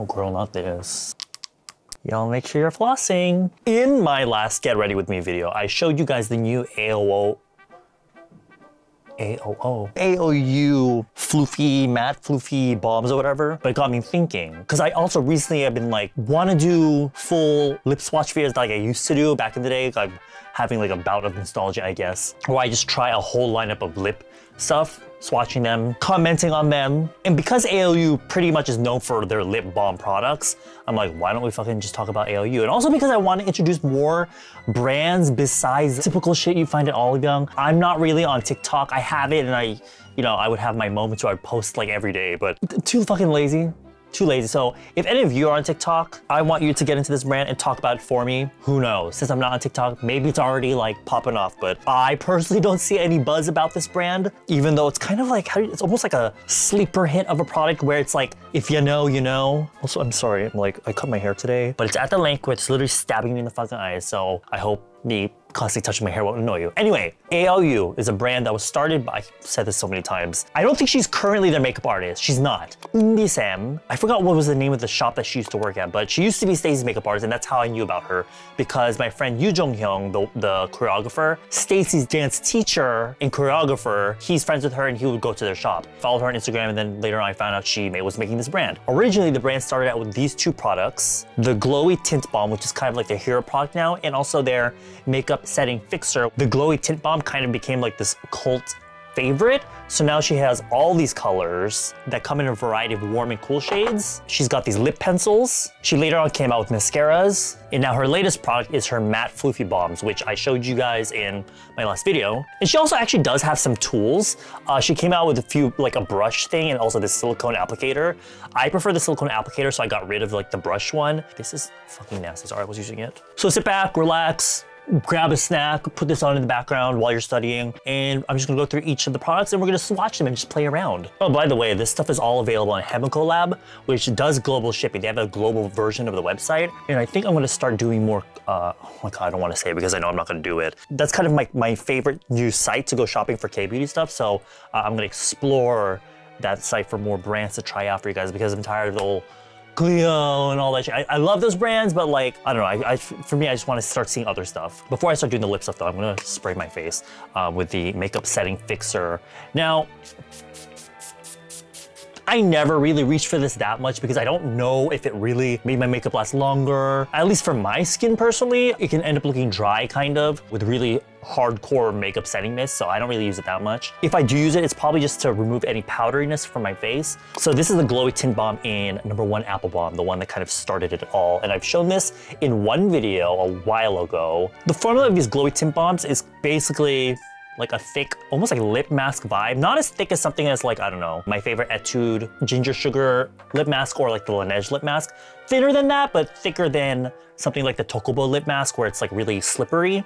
Oh girl, not this. Y'all make sure you're flossing. In my last Get Ready With Me video, I showed you guys the new AOU Floofy, matte Floofy balms or whatever. But it got me thinking, because I also recently have been like, want to do full lip swatch videos like I used to do back in the day. I'm having like a bout of nostalgia, I guess, where I just try a whole lineup of lip stuff, swatching them, commenting on them. And because AOU pretty much is known for their lip balm products, I'm like, why don't we fucking just talk about AOU? And also because I want to introduce more brands besides typical shit you find at Olive Young. I'm not really on TikTok. I have it and I would have my moments where I'd post like every day, but too fucking lazy. Too lazy. So if any of you are on TikTok, I want you to get into this brand and talk about it for me. Who knows? Since I'm not on TikTok, maybe it's already like popping off, but I personally don't see any buzz about this brand, even though it's kind of like, it's almost like a sleeper hit of a product where it's like, if you know, you know. Also, I'm sorry, I cut my hair today, but it's at the length where it's literally stabbing me in the fucking eyes. So I hope me constantly touching my hair won't annoy you. Anyway, AOU is a brand that was started by, I've said this so many times. I don't think she's currently their makeup artist. She's not. Sam, I forgot what was the name of the shop that she used to work at, but she used to be Stacey's makeup artist, and that's how I knew about her, because my friend Yoo Jong-hyung, the choreographer, Stacey's dance teacher and choreographer, he's friends with her and he would go to their shop. Followed her on Instagram, and then later on I found out she was making this brand. Originally, the brand started out with these two products, the Glowy Tint Balm, which is kind of like their hero product now, and also their makeup setting fixer. The Glowy Tint Balm kind of became like this cult favorite. So now she has all these colors that come in a variety of warm and cool shades. She's got these lip pencils. She later on came out with mascaras. And now her latest product is her matte Floofy balms, which I showed you guys in my last video. And she also actually does have some tools. She came out with a few, like a brush thing and also this silicone applicator. I prefer the silicone applicator, so I got rid of like the brush one. This is fucking nasty, sorry I was using it. So sit back, relax, grab a snack, put this on in the background while you're studying, and I'm just gonna go through each of the products and we're gonna swatch them and just play around. Oh, by the way, this stuff is all available on HEMEKO Lab, which does global shipping. They have a global version of the website, and I think I'm gonna start doing more, oh my God, I don't wanna say it because I know I'm not gonna do it. That's kind of my favorite new site to go shopping for K-beauty stuff, so I'm gonna explore that site for more brands to try out for you guys because I'm tired of the old Cleo and all that shit. I love those brands, but like, I don't know, for me, I just want to start seeing other stuff. Before I start doing the lip stuff though, I'm gonna spray my face with the makeup setting fixer. Now, I never really reached for this that much because I don't know if it really made my makeup last longer. At least for my skin personally, it can end up looking dry kind of with really hardcore makeup setting mist, so I don't really use it that much. If I do use it, it's probably just to remove any powderiness from my face. So this is the Glowy Tint Balm in #1 Apple Balm, the one that kind of started it all. And I've shown this in one video a while ago. The formula of these Glowy Tint Balms is basically like a thick, almost like lip mask vibe. Not as thick as something as like, I don't know, my favorite Etude Ginger Sugar lip mask or like the Laneige lip mask. Thinner than that, but thicker than something like the Tokobo lip mask where it's like really slippery.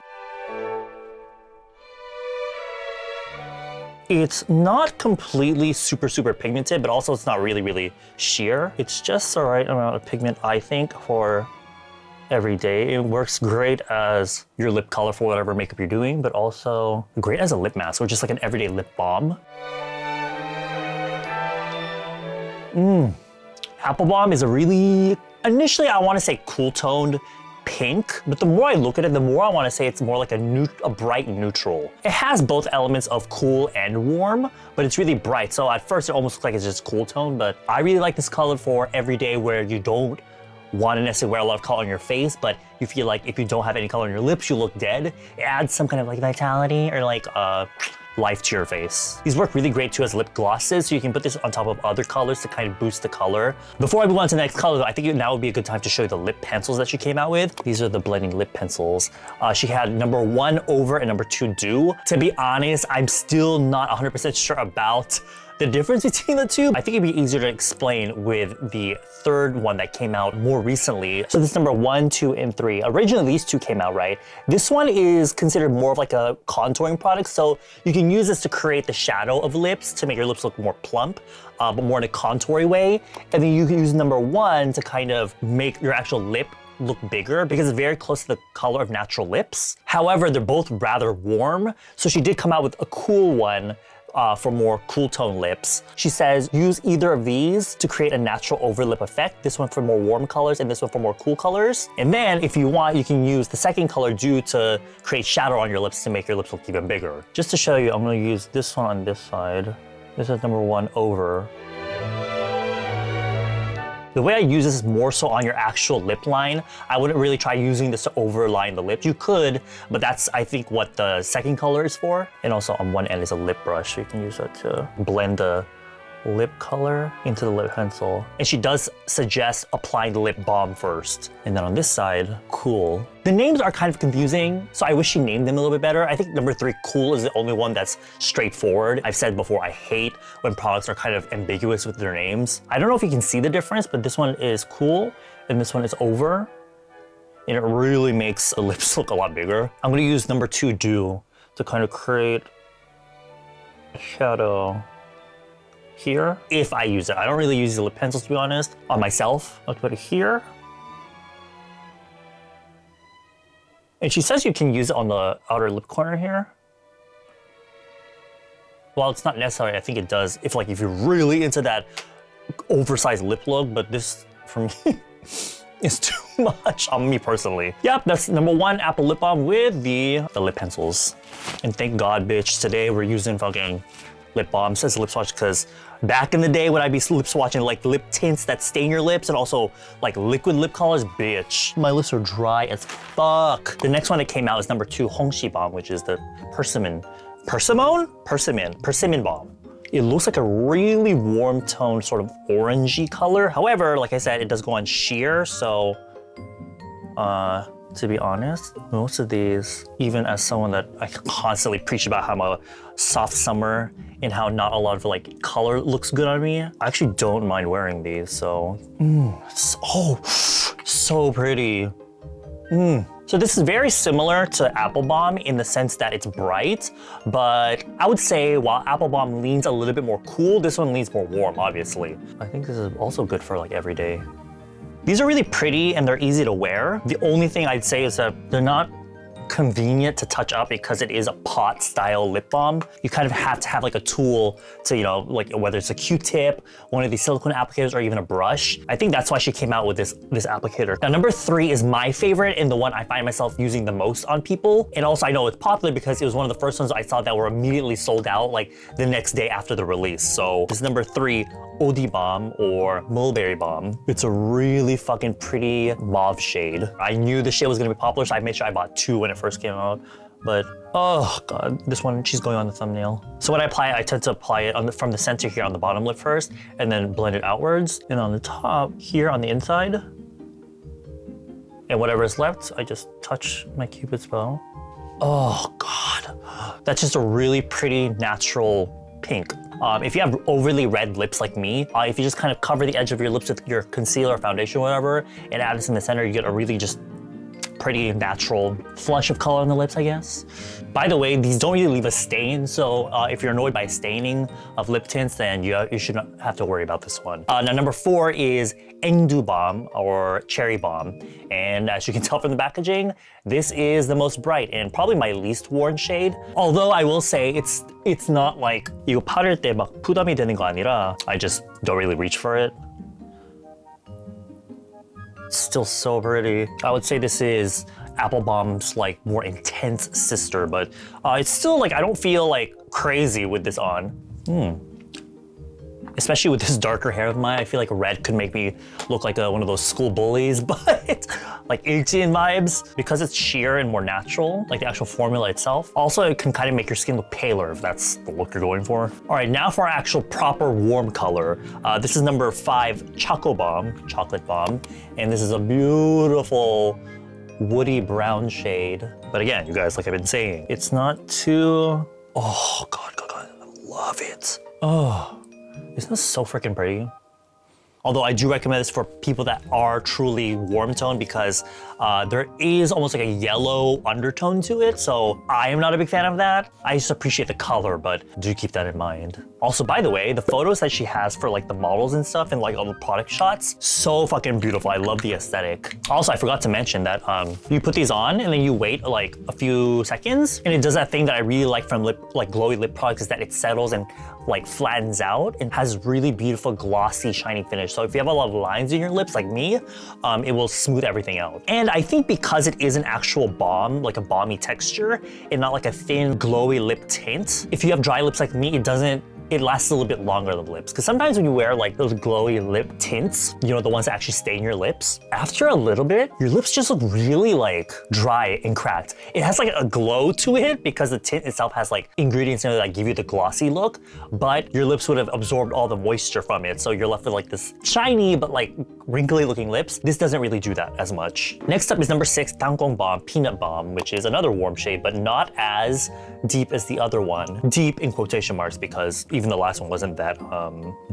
It's not completely super pigmented, but also it's not really sheer. It's just the right amount of pigment, I think, for every day. It works great as your lip color for whatever makeup you're doing, but also great as a lip mask or just like an everyday lip balm. Apple Balm is a really, initially I want to say cool toned pink, but the more I look at it, the more I want to say it's more like a bright neutral. It has both elements of cool and warm, but it's really bright. So at first it almost looks like it's just cool tone, but I really like this color for every day where you don't want to necessarily wear a lot of color on your face, but you feel like if you don't have any color on your lips, you look dead. It adds some kind of like vitality or like life to your face. These work really great too as lip glosses, so you can put this on top of other colors to kind of boost the color. Before I move on to the next color though, I think now would be a good time to show you the lip pencils that she came out with. These are the blending lip pencils. She had #1 Over and #2 Dew. To be honest, I'm still not 100% sure about the difference between the two. I think it'd be easier to explain with the third one that came out more recently. So this #1, 2, and 3. Originally these two came out, right? This one is considered more of like a contouring product, so you can use this to create the shadow of lips to make your lips look more plump, but more in a contoury way. And then you can use #1 to kind of make your actual lip look bigger because it's very close to the color of natural lips. However, they're both rather warm, so she did come out with a cool one for more cool tone lips. She says use either of these to create a natural over lip effect. This one for more warm colors and this one for more cool colors. And then if you want, you can use the second color Dew to create shadow on your lips to make your lips look even bigger. Just to show you, I'm gonna use this one on this side. This is number 1 over. The way I use this is more so on your actual lip line. I wouldn't really try using this to overline the lips. You could, but that's, I think, what the second color is for. And also on one end is a lip brush, so you can use that to blend the lip color into the lip pencil. And she does suggest applying the lip balm first. And then on this side, cool. The names are kind of confusing, so I wish she named them a little bit better. I think number 3, cool, is the only one that's straightforward. I've said before, I hate when products are kind of ambiguous with their names. I don't know if you can see the difference, but this one is cool, and this one is over. And it really makes the lips look a lot bigger. I'm gonna use number 2, Dew, to kind of create a shadow here, if I use it. I don't really use the lip pencils, to be honest, on myself. I'll put it here. And she says you can use it on the outer lip corner here. Well, it's not necessary. I think it does if you're really into that oversized lip look, but this, for me, is too much on me personally. Yep, that's number 1 Apple lip balm with the lip pencils. And thank God, bitch, today we're using fucking lip balms as lip swatch, because back in the day when I'd be lip swatching like lip tints that stain your lips and also like liquid lip colors, bitch, my lips are dry as fuck. The next one that came out is number 2 Hongxi balm, which is the persimmon balm. It looks like a really warm tone, sort of orangey color. However, like I said, it does go on sheer, so to be honest, most of these, even as someone that I constantly preach about how I'm a soft summer and how not a lot of color looks good on me, I actually don't mind wearing these, so. So pretty. So this is very similar to Apple Balm in the sense that it's bright, but I would say while Apple Balm leans a little bit more cool, this one leans more warm, obviously. I think this is also good for every day. These are really pretty and they're easy to wear. The only thing I'd say is that they're not convenient to touch up because it is a pot style lip balm. You kind of have to have a tool to, whether it's a Q-tip, one of these silicone applicators, or even a brush. I think that's why she came out with this applicator. Now, number 3 is my favorite and the one I find myself using the most on people. And also I know it's popular because it was one of the first ones I saw that were immediately sold out the next day after the release. So this is number 3, Odi Balm or Mulberry Balm. It's a really fucking pretty mauve shade. I knew this shade was gonna be popular, so I made sure I bought 2 when it first came out. But, oh God, this one, she's going on the thumbnail. So when I apply it, I tend to apply it from the center here on the bottom lip first, and then blend it outwards. And on the top here on the inside, and whatever is left, I just touch my Cupid's bow. Oh God, that's just a really pretty natural pink. If you have overly red lips like me, if you just kind of cover the edge of your lips with your concealer or foundation or whatever, and add this in the center, you get a really just pretty natural flush of color on the lips, I guess. By the way, these don't really leave a stain, so if you're annoyed by staining of lip tints, then you should not have to worry about this one. Now, number 4 is Engdu Balm or Cherry Balm. And as you can tell from the packaging, this is the most bright and probably my least worn shade. Although I will say it's not like 이거 바를 때 막 부담이 되는 거 아니라 I just don't really reach for it. It's still so pretty. I would say this is Apple Balm's more intense sister, but it's still I don't feel crazy with this on. Especially with this darker hair of mine, I feel like red could make me look like one of those school bullies, but like 18 vibes. Because it's sheer and more natural, like the actual formula itself. Also, it can kind of make your skin look paler if that's the look you're going for. All right, now for our actual proper warm color. This is number 5, Choco Balm, Chocolate Balm. And this is a beautiful woody brown shade. But again, you guys, like I've been saying, it's not too, oh God, I love it. Oh. Isn't this so freaking pretty? Although I do recommend this for people that are truly warm tone because there is almost like a yellow undertone to it. So I am not a big fan of that. I just appreciate the color, but do keep that in mind. Also, by the way, the photos that she has for like the models and stuff and like all the product shots, so fucking beautiful. I love the aesthetic. Also, I forgot to mention that you put these on and then you wait like a few seconds and it does that thing that I really like from glowy lip products is that it settles and like flattens out and has really beautiful glossy shiny finish. So if you have a lot of lines in your lips like me, it will smooth everything out. And I think because it is an actual balm, like a balmy texture and not like a thin glowy lip tint, if you have dry lips like me, it lasts a little bit longer on the lips. Because sometimes when you wear like those glowy lip tints, you know, the ones that actually stain your lips, after a little bit, your lips just look really like dry and cracked. It has like a glow to it because the tint itself has like ingredients in it that give you the glossy look, but your lips would have absorbed all the moisture from it. So you're left with like this shiny, but like wrinkly looking lips. This doesn't really do that as much. Next up is number 6, Tangkong Balm Peanut Balm, which is another warm shade, but not as deep as the other one. Deep in quotation marks because even the last one wasn't that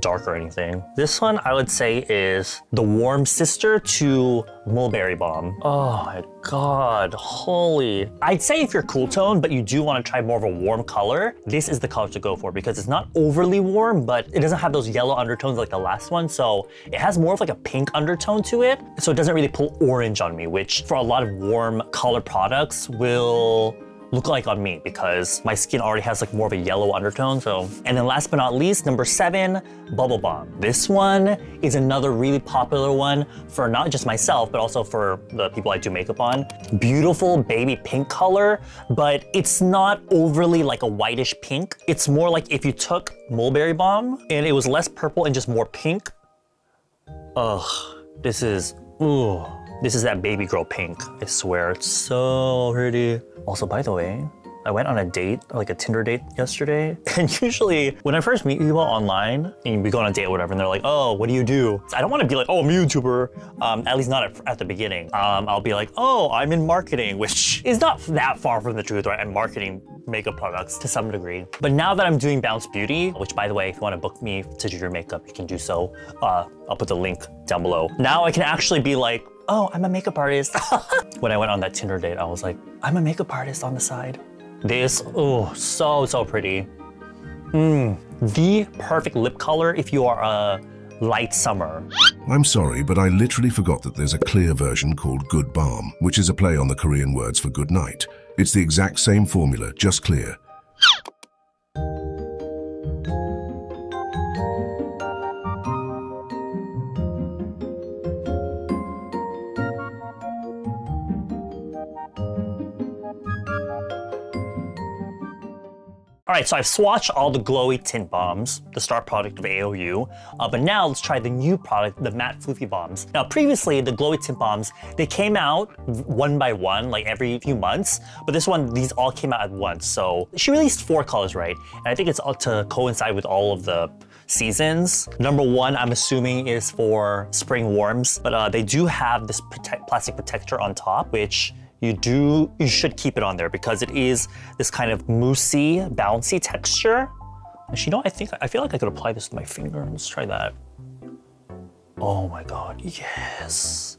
dark or anything. This one I would say is the warm sister to Mulberry Balm. Oh my god, holy. I'd say if you're cool tone, but you do want to try more of a warm color, this is the color to go for because it's not overly warm, but it doesn't have those yellow undertones like the last one. So it has more of like a pink undertone to it. So it doesn't really pull orange on me, which for a lot of warm color products will look like on me because my skin already has like more of a yellow undertone. So, and then last but not least, number 7, Bubble Balm. This one is another really popular one for not just myself, but also for the people I do makeup on. Beautiful baby pink color, but it's not overly like a whitish pink. It's more like if you took Mulberry Balm and it was less purple and just more pink. Ugh, this is that baby girl pink. I swear, it's so pretty. Also, by the way, I went on a date, like a Tinder date yesterday. And usually when I first meet people online and we go on a date or whatever, and they're like, oh, what do you do? I don't want to be like, oh, I'm a YouTuber. At least not at the beginning. I'll be like, oh, I'm in marketing, which is not that far from the truth, right? I'm marketing makeup products to some degree. But now that I'm doing Bounce Beauty, which by the way, if you want to book me to do your makeup, you can do so. I'll put the link down below. Now I can actually be like, oh, I'm a makeup artist. When I went on that Tinder date, I was like, I'm a makeup artist on the side. This, oh, so pretty. The perfect lip color if you are a light summer. I'm sorry, but I literally forgot that there's a clear version called Good Balm, which is a play on the Korean words for good night. It's the exact same formula, just clear. All right, so I've swatched all the glowy tint balms, the star product of AOU, but now let's try the new product, the matte Floofy balms. Now, previously, the glowy tint balms, they came out one by one, like every few months, but this one, these all came out at once. So she released 4 colors, right? And I think it's all to coincide with all of the seasons. Number 1, I'm assuming, is for spring warms, but they do have this plastic protector on top, which you should keep it on there because it is this kind of moussey, bouncy texture. Actually, you know, I feel like I could apply this to my finger. Let's try that. Oh my god, yes.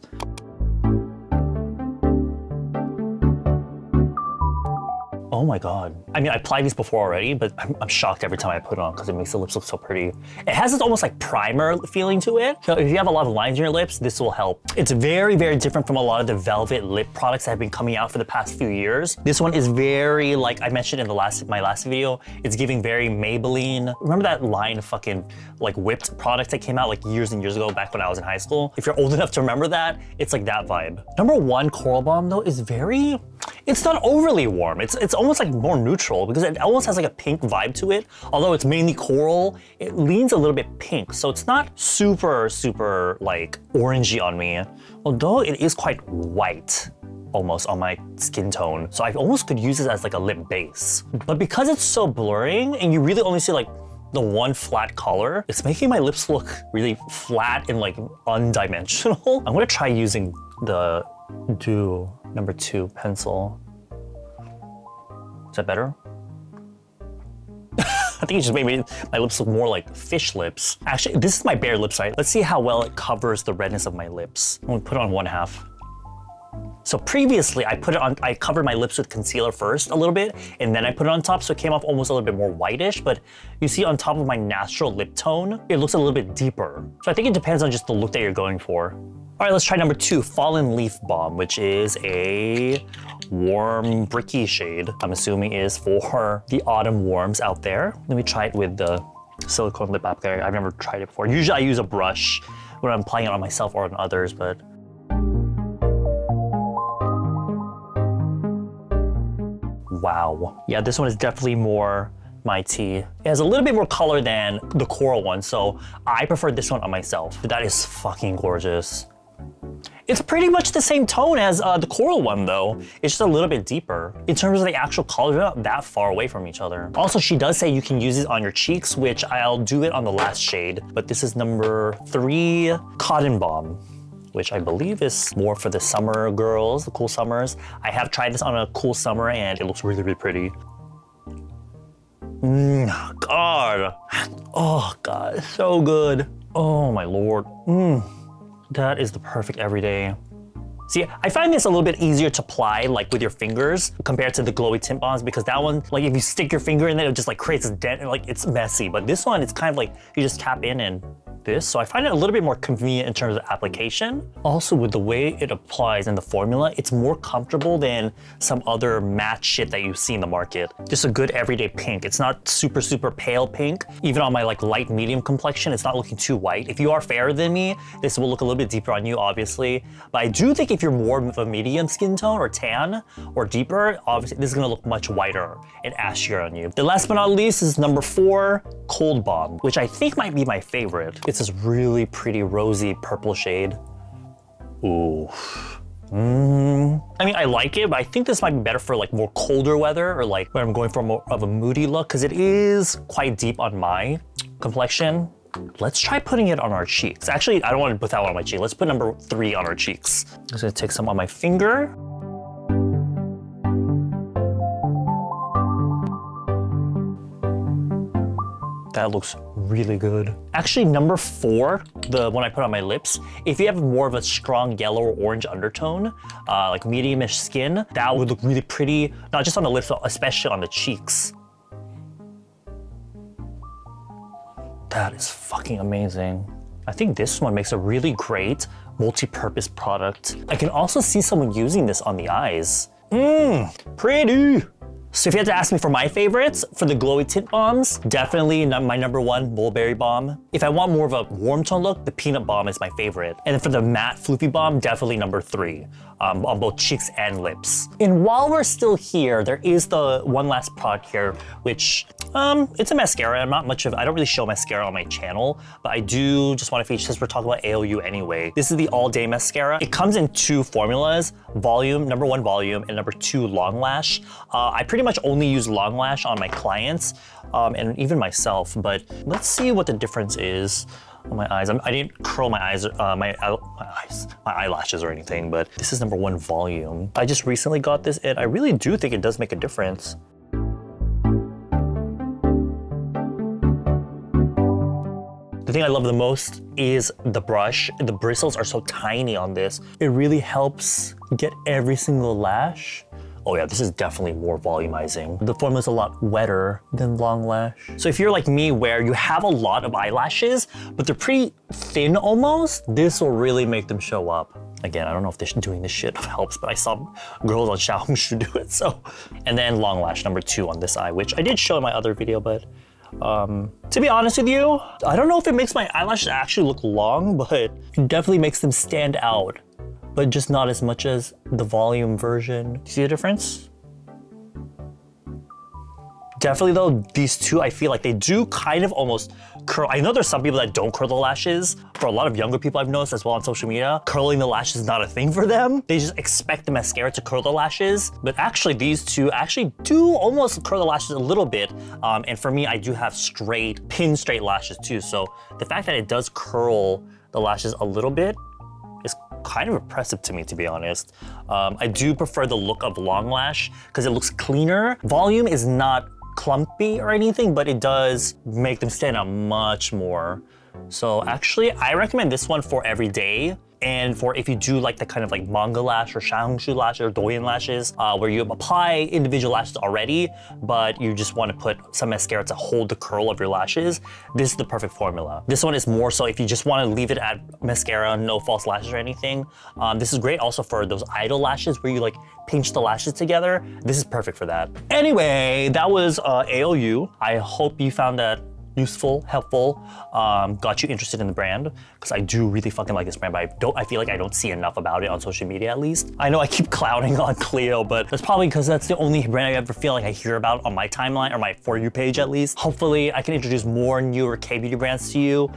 Oh my god. I mean, I applied these before already, but I'm shocked every time I put it on because it makes the lips look so pretty. It has this almost like primer feeling to it. So if you have a lot of lines in your lips, this will help. It's very, very different from a lot of the velvet lip products that have been coming out for the past few years. This one is very, like I mentioned in my last video, it's giving very Maybelline. Remember that line of fucking like whipped products that came out like years and years ago back when I was in high school? If you're old enough to remember that, it's like that vibe. Number 1, Coral Balm though is very, it's not overly warm. It's almost like more neutral because it almost has like a pink vibe to it. Although it's mainly coral, it leans a little bit pink. So it's not super, super like orangey on me. Although it is quite white almost on my skin tone. So I almost could use this as like a lip base. But because it's so blurring and you really only see like the one flat color, it's making my lips look really flat and like undimensional. I'm gonna try using the number 2 pencil. Is that better? I think it just made my lips look more like fish lips. Actually, this is my bare lips, right? Let's see how well it covers the redness of my lips. I'm gonna put it on 1/2. So previously, I covered my lips with concealer first a little bit, and then I put it on top, so it came off almost a little bit more whitish, but you see on top of my natural lip tone, it looks a little bit deeper. So I think it depends on just the look that you're going for. All right, let's try number 2, Fallen Leaf Balm, which is a warm, bricky shade. I'm assuming is for the autumn warms out there. Let me try it with the silicone lip applicator. I've never tried it before. Usually I use a brush when I'm applying it on myself or on others, but wow. Yeah, this one is definitely more my tea. It has a little bit more color than the coral one, so I prefer this one on myself. But that is fucking gorgeous. It's pretty much the same tone as the coral one though. It's just a little bit deeper. In terms of the actual colors, they're not that far away from each other. Also, she does say you can use it on your cheeks, which I'll do it on the last shade. But this is number 3, Cotton Balm, which I believe is more for the summer girls, the cool summers. I have tried this on a cool summer and it looks really, really pretty. God. Oh God, so good. Oh my Lord. That is the perfect everyday. See, I find this a little bit easier to apply like with your fingers compared to the glowy tint balms, because that one, like if you stick your finger in there, it just like creates a dent and like it's messy. But this one, it's kind of like you just tap in and this. So I find it a little bit more convenient in terms of application. Also with the way it applies in the formula, it's more comfortable than some other matte shit that you see in the market. Just a good everyday pink. It's not super, super pale pink. Even on my like light medium complexion, it's not looking too white. If you are fairer than me, this will look a little bit deeper on you, obviously. But I do think if you're more of a medium skin tone or tan or deeper, obviously this is gonna look much whiter and ashier on you. The last but not least is number 4, Cold Balm, which I think might be my favorite. It's this really pretty rosy purple shade. Ooh. I mean, I like it, but I think this might be better for like more colder weather or like when I'm going for more of a moody look, because it is quite deep on my complexion. Let's try putting it on our cheeks. Actually, I don't want to put that one on my cheek. Let's put number 3 on our cheeks. I'm just gonna take some on my finger. That looks really good. Actually, number 4, the one I put on my lips, if you have more of a strong yellow or orange undertone, like medium-ish skin, that would look really pretty, not just on the lips, but especially on the cheeks. That is fucking amazing. I think this one makes a really great multi-purpose product. I can also see someone using this on the eyes. Pretty. So if you had to ask me for my favorites, for the glowy tint balms, definitely my number 1, Mulberry Balm. If I want more of a warm tone look, the Peanut Balm is my favorite. And then for the matte Floofy Balm, definitely number 3, on both cheeks and lips. And while we're still here, there is the one last product here, which, it's a mascara. I don't really show mascara on my channel, but I do just want to feature, since we're talking about AOU anyway. This is the All Day Mascara. It comes in 2 formulas, number 1 volume, and number 2 long lash. I pretty much only use long lash on my clients, and even myself, but let's see what the difference is on my eyes. I didn't curl my eyes, my eyelashes or anything, but this is number 1 volume. I just recently got this, and I really do think it does make a difference. The thing I love the most is the brush. The bristles are so tiny on this. It really helps get every single lash. Oh yeah, this is definitely more volumizing. The formula is a lot wetter than long lash. So if you're like me where you have a lot of eyelashes, but they're pretty thin almost, this will really make them show up. Again, I don't know if doing this shit helps, but I saw girls on Xiaohongshu do it, so. And then long lash number 2 on this eye, which I did show in my other video, but to be honest with you, I don't know if it makes my eyelashes actually look long, but it definitely makes them stand out, but just not as much as the volume version. Do you see the difference? Definitely though, these two, I feel like they do kind of almost curl. I know there's some people that don't curl the lashes. For a lot of younger people I've noticed as well on social media, curling the lashes is not a thing for them. They just expect the mascara to curl the lashes. But actually these two actually do almost curl the lashes a little bit. And for me, I do have pin straight lashes too. So the fact that it does curl the lashes a little bit is kind of impressive to me, to be honest. I do prefer the look of long lash because it looks cleaner. Volume is not clumpy or anything, but it does make them stand out much more. So actually, I recommend this one for every day. And for if you do like the kind of like manga lash or shangshu lashes or doyen lashes, where you apply individual lashes already, but you just want to put some mascara to hold the curl of your lashes, this is the perfect formula. This one is more so if you just want to leave it at mascara, no false lashes or anything. This is great also for those idle lashes where you like pinch the lashes together. This is perfect for that. Anyway, that was AOU. I hope you found that useful, helpful, got you interested in the brand, because I do really fucking like this brand, but I feel like I don't see enough about it on social media at least. I know I keep clouding on Cleo, but that's probably because that's the only brand I ever feel like I hear about on my timeline or my For You page at least. Hopefully I can introduce more newer K-beauty brands to you.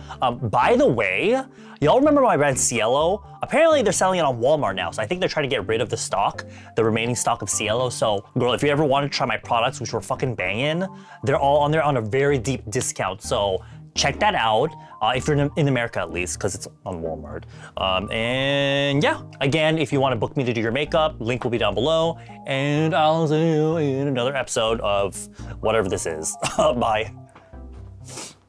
By the way, y'all remember my brand Cielo? Apparently they're selling it on Walmart now, so I think they're trying to get rid of the stock, the remaining stock of Cielo. So girl, if you ever want to try my products, which were fucking banging, they're all on there on a very deep discount. So check that out, if you're in America at least, because it's on Walmart. And yeah, again, if you want to book me to do your makeup, link will be down below, and I'll see you in another episode of whatever this is. Bye.